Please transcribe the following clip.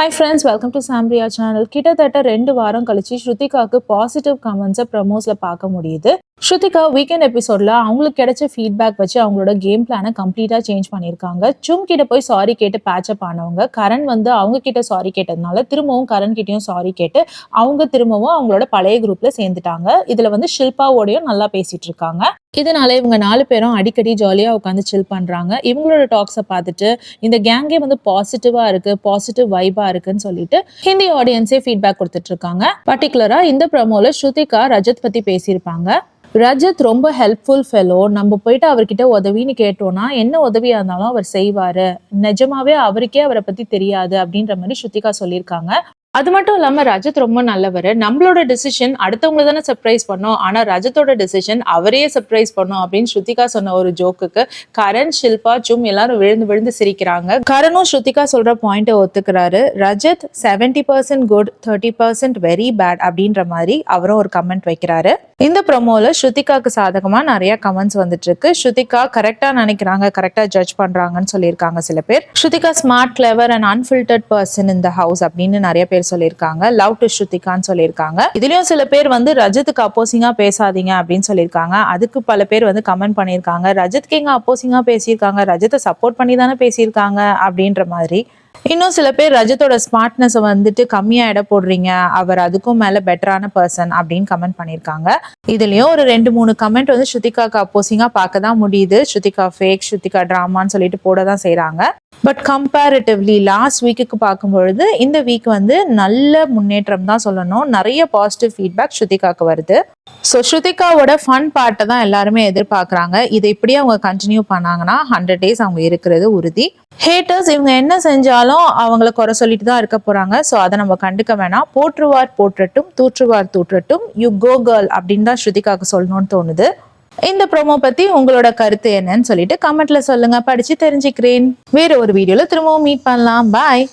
Hi friends, welcome to Sambria channel. கிட்டத்தட்ட 2 வாரம் கழிச்சு ஸ்ருதிகாக்கு பாசிட்டிவ் கமெண்ட்ஸை ப்ரமோஸ்ல பார்க்க முடியுது. ஸ்ருதிகா வீக்கெண்ட் எபிசோட்ல அவங்களுக்கு கிடைச்ச ஃபீட்பேக் வச்சு அவங்களோட கேம் பிளானை கம்ப்ளீட்டா சேஞ்ச் பண்ணியிருக்காங்க. சும் கிட்ட போய் சாரி கேட்டு பேட்சப் ஆனவங்க கரண் அவங்க கிட்ட சாரி கேட்டதுனால திரும்பவும் கரண் கிட்டயும் சாரி கேட்டு அவங்க திரும்பவும் அவங்களோட பழைய குரூப்ல சேர்ந்துட்டாங்க. இதுல ஷில்பாவோடையும் நல்லா பேசிட்டு இருக்காங்க. இதனால இவங்க 4 பேரும் அடிக்கடி ஜாலியா உட்காந்து சில் பண்றாங்க. இவங்களோட டாக்ஸை பார்த்துட்டு இந்த கேங்கே பாசிட்டிவா இருக்கு, பாசிட்டிவ் வைபா இருக்குன்னு சொல்லிட்டு ஹிந்தி ஆடியன்ஸே ஃபீட்பேக் கொடுத்துட்டு இருக்காங்க. பர்டிகுலரா இந்த ப்ரோமோல ஸ்ருதிகா ரஜத் பத்தி பேசியிருப்பாங்க. ரஜத் ரொம்ப ஹெல்ப்ஃபுல் ஃபெலோ. நம்ம போயிட்டு அவர்கிட்ட உதவின்னு கேட்டோம்னா என்ன உதவியா இருந்தாலும் அவர் செய்வாரு. நிஜமாவே அவருக்கே அவரை பத்தி தெரியாது அப்படின்ற மாதிரி ஸ்ருதிகா சொல்லியிருக்காங்க. அது மட்டும் இல்லாம ரஜத் ரொம்ப நல்லவர். நம்மளோட டிசிஷன் அடுத்தவங்களை தானே சர்ப்ரைஸ் பண்ணோம், ஆனா ரஜத்தோட டிசிஷன் அவரையே சர்ப்ரைஸ் பண்ணோம் அப்படின்னு ஸ்ருதிகா சொன்ன ஒரு ஜோக்குக்கு கரண், ஷில்பா, சும் எல்லாரும் விழுந்து விழுந்து சிரிக்கிறாங்க. கரணும் ஸ்ருதிகா சொல்ற பாயிண்ட்டை ஒத்துக்கிறாரு. ரஜத் 70% குட், 30% வெரி பேட் அப்படின்ற மாதிரி அவரும் ஒரு கமெண்ட் வைக்கிறாரு. இந்த ப்ரோமோல ஸ்ருதிகாக்கு சாதகமா நிறைய கமெண்ட்ஸ் வந்துட்டு இருக்கு. ஸ்ருதிகா கரெக்டா நினைக்கிறாங்க, கரெக்டா ஜட்ஜ் பண்றாங்கன்னு சொல்லியிருக்காங்க சில பேர். Shrutika smart, clever and unfiltered person in the house அப்படின்னு நிறைய பேர் சொல்லியிருக்காங்க. லவ் டு ஸ்ருதிகான்னு சொல்லியிருக்காங்க. இதுலயும் சில பேர் ரஜத்துக்கு அப்போசிங்கா பேசாதீங்க அப்படின்னு சொல்லியிருக்காங்க. அதுக்கு பல பேர் கமெண்ட் பண்ணியிருக்காங்க, ரஜத்துக்கு எங்க அப்போசிங்கா பேசியிருக்காங்க, ரஜத்தை சப்போர்ட் பண்ணி தானே பேசியிருக்காங்க அப்படின்ற மாதிரி. இன்னும் சில பேர் ரஜத்தோட ஸ்மார்ட்னஸ் கம்மியா எடை போடுறீங்க, அவர் அதுக்கும் மேல பெட்டரான பர்சன் அப்படின்னு கமெண்ட் பண்ணியிருக்காங்க. இதுலயும் ஒரு 2-3 கமெண்ட் ஸ்ருதிகாக்கு அப்போசிங்கா பார்க்க தான் முடியுது. ஸ்ருதிகா ஃபேக், ஸ்ருதிகா டிராமான்னு சொல்லிட்டு போட தான் செய்யறாங்க. பட் கம்பேரிட்டிவ்லி லாஸ்ட் வீக்குக்கு பார்க்கும்பொழுது இந்த வீக் நல்ல முன்னேற்றம் தான் சொல்லணும். நிறைய பாசிட்டிவ் ஃபீட்பேக் ஸ்ருதிகாக்கு வருது. ஸோ ஸ்ருதிகாவோட ஃபன் பார்ட்டை தான் எல்லாருமே எதிர்பார்க்குறாங்க. இதை இப்படியே அவங்க கண்டினியூ பண்ணாங்கன்னா 100 days அவங்க இருக்கிறது உறுதி. ஹேட்டர்ஸ் இவங்க என்ன செஞ்சாலும் அவங்கள குறை சொல்லிட்டு தான் இருக்க போறாங்க. ஸோ அதை நம்ம கண்டுக்க வேணாம். போற்றுவார் போற்றட்டும், தூற்றுவார் தூற்றட்டும், யூ கோ கேர்ள் அப்படின்னு தான் ஸ்ருதிகாக்கு சொல்லணும்னு தோணுது. இந்த ப்ரோமோ பத்தி உங்களோட கருத்து என்னன்னு சொல்லிட்டு கமெண்ட்ல சொல்லுங்க, படிச்சு தெரிஞ்சுக்கிறேன். வேற ஒரு வீடியோல திரும்பவும் மீட் பண்ணலாம். பாய்.